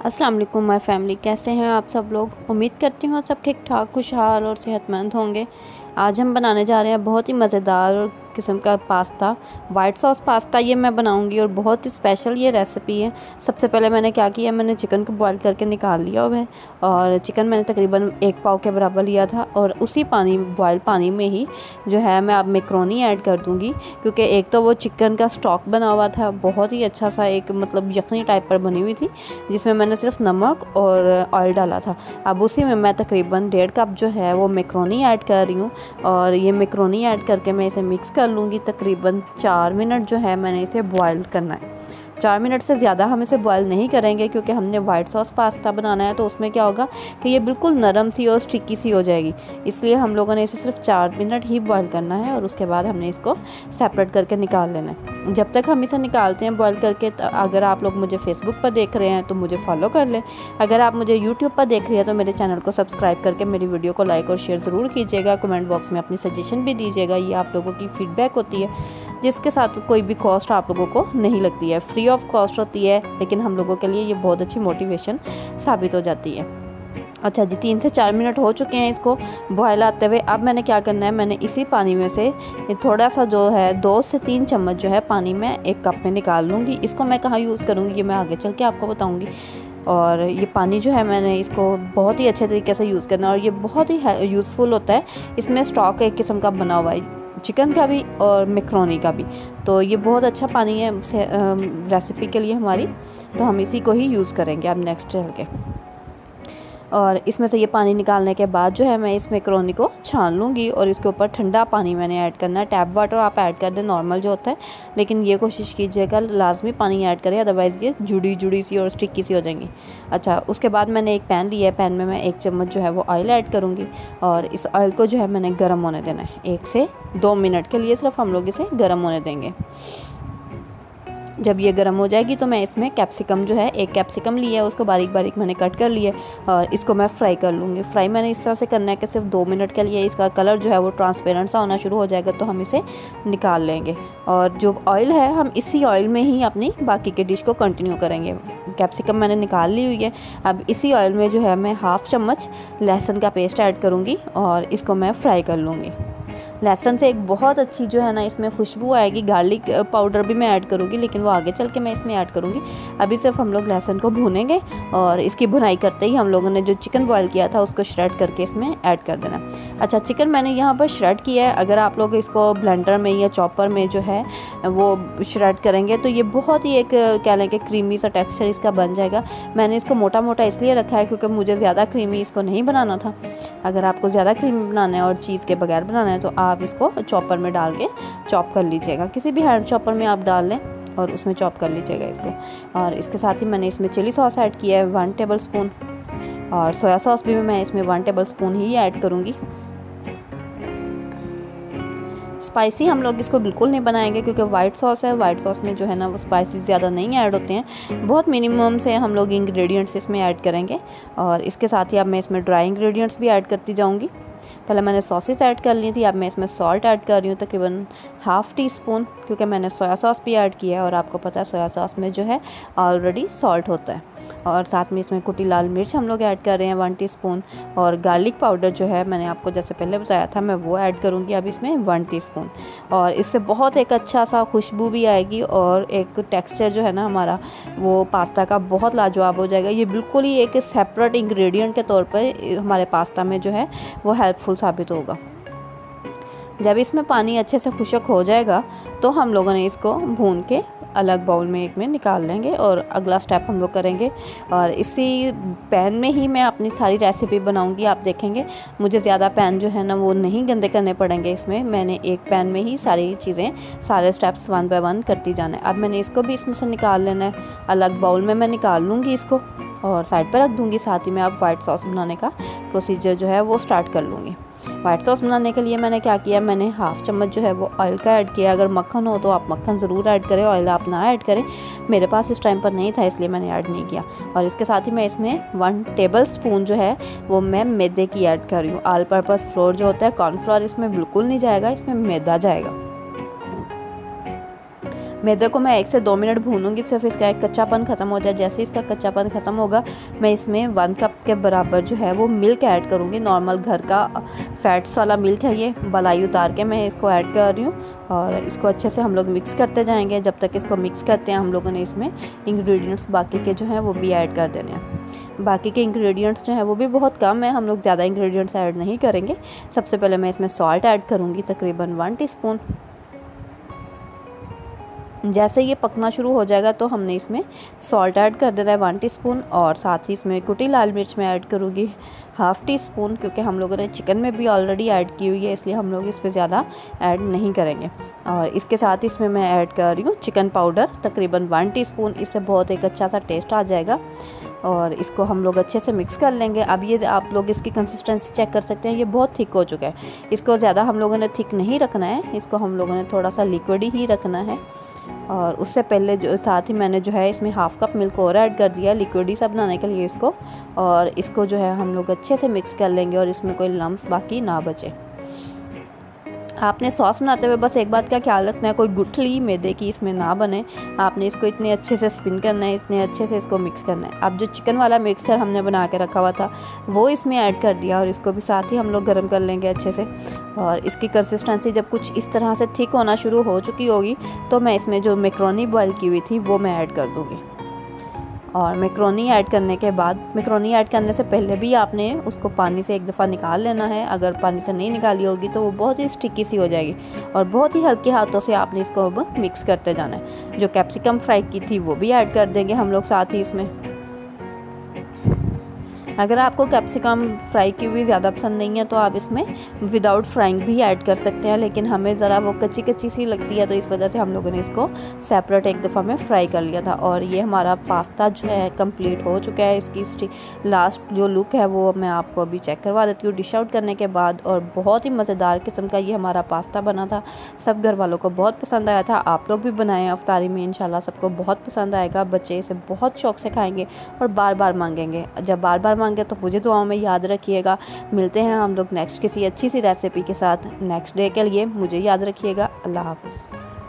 अस्सलाम वालेकुम my family, कैसे हैं आप सब लोग। उम्मीद करती हूँ सब ठीक ठाक खुशहाल और सेहतमंद होंगे। आज हम बनाने जा रहे हैं बहुत ही मज़ेदार किस्म का पास्ता, वाइट सॉस पास्ता ये मैं बनाऊंगी और बहुत ही स्पेशल ये रेसिपी है। सबसे पहले मैंने क्या किया, मैंने चिकन को बॉईल करके निकाल लिया हुआ है और चिकन मैंने तकरीबन 1 पाव के बराबर लिया था और उसी बॉयल पानी में ही जो है मैं अब मैक्रोनी ऐड कर दूँगी, क्योंकि एक तो वो चिकन का स्टॉक बना हुआ था, बहुत ही अच्छा सा एक मतलब यखनी टाइप पर बनी हुई थी, जिसमें मैंने सिर्फ नमक और ऑयल डाला था। अब उसी में मैं तकरीबन 1.5 कप जो है वो मैक्रोनी ऐड कर रही हूँ और ये मैक्रोनी ऐड करके मैं इसे मिक्स कर लूँगी। तकरीबन 4 मिनट जो है मैंने इसे बॉयल करना है। 4 मिनट से ज़्यादा हम इसे बॉयल नहीं करेंगे, क्योंकि हमने वाइट सॉस पास्ता बनाना है, तो उसमें क्या होगा कि ये बिल्कुल नरम सी और स्टिकी सी हो जाएगी। इसलिए हम लोगों ने इसे सिर्फ 4 मिनट ही बॉयल करना है और उसके बाद हमने इसको सेपरेट करके निकाल लेना है। जब तक हम इसे निकालते हैं बॉयल करके, अगर आप लोग मुझे फेसबुक पर देख रहे हैं तो मुझे फॉलो कर लें। अगर आप मुझे यूट्यूब पर देख रही हैं तो मेरे चैनल को सब्सक्राइब करके मेरी वीडियो को लाइक और शेयर ज़रूर कीजिएगा। कमेंट बॉक्स में अपनी सजेशन भी दीजिएगा, ये आप लोगों की फ़ीडबैक होती है जिसके साथ कोई भी कॉस्ट आप लोगों को नहीं लगती है, फ्री ऑफ कॉस्ट होती है, लेकिन हम लोगों के लिए ये बहुत अच्छी मोटिवेशन साबित हो जाती है। अच्छा जी, 3 से 4 मिनट हो चुके हैं इसको बॉयल आते हुए। अब मैंने क्या करना है, मैंने इसी पानी में से थोड़ा सा जो है 2 से 3 चम्मच जो है पानी में 1 कप में निकाल लूँगी। इसको मैं कहाँ यूज़ करूँगी ये मैं आगे चल के आपको बताऊँगी। और ये पानी जो है मैंने इसको बहुत ही अच्छे तरीके से यूज़ करना है और ये बहुत ही यूज़फुल होता है। इसमें स्टॉक एक किस्म का बना हुआ है, चिकन का भी और मैक्रोनी का भी, तो ये बहुत अच्छा पानी है रेसिपी के लिए हमारी, तो हम इसी को ही यूज़ करेंगे अब नेक्स्ट चल के। और इसमें से ये पानी निकालने के बाद जो है मैं इस मैक्रोनी को छान लूँगी और इसके ऊपर ठंडा पानी मैंने ऐड करना है। टैप वाटर आप ऐड कर दें नॉर्मल जो होता है, लेकिन ये कोशिश कीजिएगा लाजमी पानी ऐड करें, अदरवाइज़ ये जुड़ी सी और स्टिकी सी हो जाएंगी। अच्छा, उसके बाद मैंने एक पैन लिया है, पैन में मैं 1 चम्मच जो है वो ऑयल ऐड करूँगी और इस ऑयल को जो है मैंने गर्म होने देना है। 1 से 2 मिनट के लिए सिर्फ हम लोग इसे गर्म होने देंगे। जब ये गर्म हो जाएगी तो मैं इसमें कैप्सिकम जो है, 1 कैप्सिकम लिया है, उसको बारीक बारीक मैंने कट कर लिया और इसको मैं फ्राई कर लूँगी। फ्राई मैंने इस तरह से करना है कि सिर्फ 2 मिनट के लिए इसका कलर जो है वो ट्रांसपेरेंट सा होना शुरू हो जाएगा, तो हम इसे निकाल लेंगे। और जो ऑयल है हम इसी ऑयल में ही अपनी बाकी की डिश को कंटिन्यू करेंगे। कैप्सिकम मैंने निकाल ली हुई है। अब इसी ऑयल में जो है मैं 1/2 चम्मच लहसुन का पेस्ट ऐड करूँगी और इसको मैं फ्राई कर लूँगी। लहसुन से एक बहुत अच्छी जो है ना इसमें खुशबू आएगी। गार्लिक पाउडर भी मैं ऐड करूँगी, लेकिन वो आगे चल के मैं इसमें ऐड करूँगी। अभी सिर्फ हम लोग लहसुन को भूनेंगे और इसकी भुनाई करते ही हम लोगों ने जो चिकन बॉयल किया था उसको श्रेड करके इसमें ऐड कर देना। अच्छा, चिकन मैंने यहाँ पर श्रेड किया है। अगर आप लोग इसको ब्लेंडर में या चॉपर में जो है वो श्रेड करेंगे तो ये बहुत ही एक कह लें कि क्रीमी सा टेक्सचर इसका बन जाएगा। मैंने इसको मोटा मोटा इसलिए रखा है क्योंकि मुझे ज़्यादा क्रीमी इसको नहीं बनाना था। अगर आपको ज़्यादा क्रीमी बनाना है और चीज़ के बगैर बनाना है तो आप इसको चॉपर में डाल के चॉप कर लीजिएगा, किसी भी हैंड चॉपर में आप डाल लें और उसमें चॉप कर लीजिएगा इसको। और इसके साथ ही मैंने इसमें चिली सॉस ऐड किया है 1 टेबल स्पून और सोया सॉस भी मैं इसमें 1 टेबल स्पून ही ऐड करूँगी। स्पाइसी हम लोग इसको बिल्कुल नहीं बनाएंगे क्योंकि वाइट सॉस है, वाइट सॉस में जो है ना वो स्पाइसी ज़्यादा नहीं ऐड होते हैं, बहुत मिनिमम से हम लोग इंग्रेडिएंट्स इसमें ऐड करेंगे। और इसके साथ ही अब मैं इसमें ड्राई इंग्रेडिएंट्स भी ऐड करती जाऊंगी। पहले मैंने सॉसेस ऐड कर ली थी, अब मैं इसमें सॉल्ट ऐड कर रही हूँ तकरीबन 1/2 टीस्पून, क्योंकि मैंने सोया सॉस भी ऐड किया है और आपको पता है सोया सॉस में जो है ऑलरेडी सॉल्ट होता है। और साथ में इसमें कुटी लाल मिर्च हम लोग ऐड कर रहे हैं 1 टीस्पून और गार्लिक पाउडर जो है मैंने आपको जैसे पहले बताया था मैं वो ऐड करूँगी अब इसमें 1 टीस्पून। और इससे बहुत एक अच्छा सा खुशबू भी आएगी और एक टेक्सचर जो है ना हमारा वो पास्ता का बहुत लाजवाब हो जाएगा। ये बिल्कुल ही एक सेपरेट इंग्रेडिएंट के तौर पर हमारे पास्ता में जो है वो हेल्पफुल साबित होगा। जब इसमें पानी अच्छे से खुश्क हो जाएगा तो हम लोगों ने इसको भून के अलग बाउल में एक में निकाल लेंगे और अगला स्टेप हम लोग करेंगे। और इसी पैन में ही मैं अपनी सारी रेसिपी बनाऊंगी। आप देखेंगे मुझे ज़्यादा पैन जो है ना वो नहीं गंदे करने पड़ेंगे। इसमें मैंने एक पैन में ही सारी चीज़ें सारे स्टेप्स 1 बाय 1 करती जाना है। अब मैंने इसको भी इसमें से निकाल लेना है, अलग बाउल में मैं निकाल लूँगी इसको और साइड पर रख दूँगी। साथ ही मैं अब वाइट सॉस बनाने का प्रोसीजर जो है वो स्टार्ट कर लूँगी। वाइट सॉस बनाने के लिए मैंने क्या किया, मैंने 1/2 चम्मच जो है वो ऑयल का ऐड किया। अगर मक्खन हो तो आप मक्खन ज़रूर ऐड करें, ऑयल आप ना ऐड करें। मेरे पास इस टाइम पर नहीं था इसलिए मैंने ऐड नहीं किया। और इसके साथ ही मैं इसमें 1 टेबल स्पून जो है वो मैं मैदे की ऐड कर रही हूँ। ऑल पर्पज़ फ्लोर जो होता है, कॉर्नफ्लोर इसमें बिल्कुल नहीं जाएगा, इसमें मैदा जाएगा। मैदे को मैं 1 से 2 मिनट भूनूंगी, सिर्फ इसका एक कच्चापन ख़त्म हो जाए। जैसे इसका कच्चापन ख़त्म होगा मैं इसमें 1 कप के बराबर जो है वो मिल्क ऐड करूँगी। नॉर्मल घर का फैट्स वाला मिल्क है ये, मलाई उतार के मैं इसको ऐड कर रही हूँ। और इसको अच्छे से हम लोग मिक्स करते जाएंगे। जब तक इसको मिक्स करते हैं हम लोगों ने इसमें इंग्रेडिएंट्स बाकी के जो हैं वो भी ऐड कर देने हैं। बाकी के इंग्रेडिएंट्स जो हैं वो भी बहुत कम है, हम लोग ज़्यादा इंग्रेडिएंट्स ऐड नहीं करेंगे। सबसे पहले मैं इसमें सॉल्ट ऐड करूँगी, तकरीबन 1 टीस्पून। जैसे ये पकना शुरू हो जाएगा तो हमने इसमें सॉल्ट ऐड कर देना है 1 टीस्पून। और साथ ही इसमें कुटी लाल मिर्च में ऐड करूँगी 1/2 टीस्पून, क्योंकि हम लोगों ने चिकन में भी ऑलरेडी ऐड की हुई है, इसलिए हम लोग इस पर ज़्यादा ऐड नहीं करेंगे। और इसके साथ इसमें मैं ऐड कर रही हूँ चिकन पाउडर, तकरीबन 1 टीस्पून। इससे बहुत एक अच्छा सा टेस्ट आ जाएगा। और इसको हम लोग अच्छे से मिक्स कर लेंगे। अब ये आप लोग इसकी कंसिस्टेंसी चेक कर सकते हैं, ये बहुत थिक हो चुका है। इसको ज़्यादा हम लोगों ने थिक नहीं रखना है, इसको हम लोगों ने थोड़ा सा लिक्विड ही रखना है। और उससे पहले जो साथ ही मैंने जो है इसमें 1/2 कप मिल्क और ऐड कर दिया लिक्विड ही सा बनाने के लिए इसको। और इसको जो है हम लोग अच्छे से मिक्स कर लेंगे और इसमें कोई लम्स बाकी ना बचे। आपने सॉस बनाते हुए बस एक बात का ख्याल रखना है, कोई गुठली मैदे की इसमें ना बने। आपने इसको इतने अच्छे से स्पिन करना है, इतने अच्छे से इसको मिक्स करना है। अब जो चिकन वाला मिक्सचर हमने बना के रखा हुआ था वो इसमें ऐड कर दिया और इसको भी साथ ही हम लोग गर्म कर लेंगे अच्छे से। और इसकी कंसिस्टेंसी जब कुछ इस तरह से थिक होना शुरू हो चुकी होगी तो मैं इसमें जो मैक्रोनी बॉयल की हुई थी वो मैं ऐड कर दूँगी। और मैक्रोनी ऐड करने के बाद, मैक्रोनी ऐड करने से पहले भी आपने उसको पानी से एक दफ़ा निकाल लेना है। अगर पानी से नहीं निकाली होगी तो वो बहुत ही स्टिकी सी हो जाएगी। और बहुत ही हल्के हाथों से आपने इसको अब मिक्स करते जाना है। जो कैप्सिकम फ्राई की थी वो भी ऐड कर देंगे हम लोग साथ ही इसमें। अगर आपको कैप्सिकम फ्राई की हुई ज़्यादा पसंद नहीं है तो आप इसमें विदाउट फ्राइंग भी ऐड कर सकते हैं, लेकिन हमें ज़रा वो कच्ची कच्ची सी लगती है तो इस वजह से हम लोगों ने इसको सेपरेट एक दफ़ा में फ्राई कर लिया था। और ये हमारा पास्ता जो है कंप्लीट हो चुका है। इसकी लास्ट जो लुक है वो मैं आपको अभी चेक करवा देती हूँ डिश आउट करने के बाद। और बहुत ही मज़ेदार किस्म का ये हमारा पास्ता बना था। सब घर वालों को बहुत पसंद आया था। आप लोग भी बनाएं अफ्तारी में, इंशाल्लाह सबको बहुत पसंद आएगा। बच्चे इसे बहुत शौक़ से खाएँगे और बार बार मांगेंगे। जब बार बार मांगे तो मुझे दुआओं में याद रखिएगा। मिलते हैं हम लोग नेक्स्ट किसी अच्छी सी रेसिपी के साथ। नेक्स्ट डे के लिए मुझे याद रखिएगा। अल्लाह हाफ़िज़।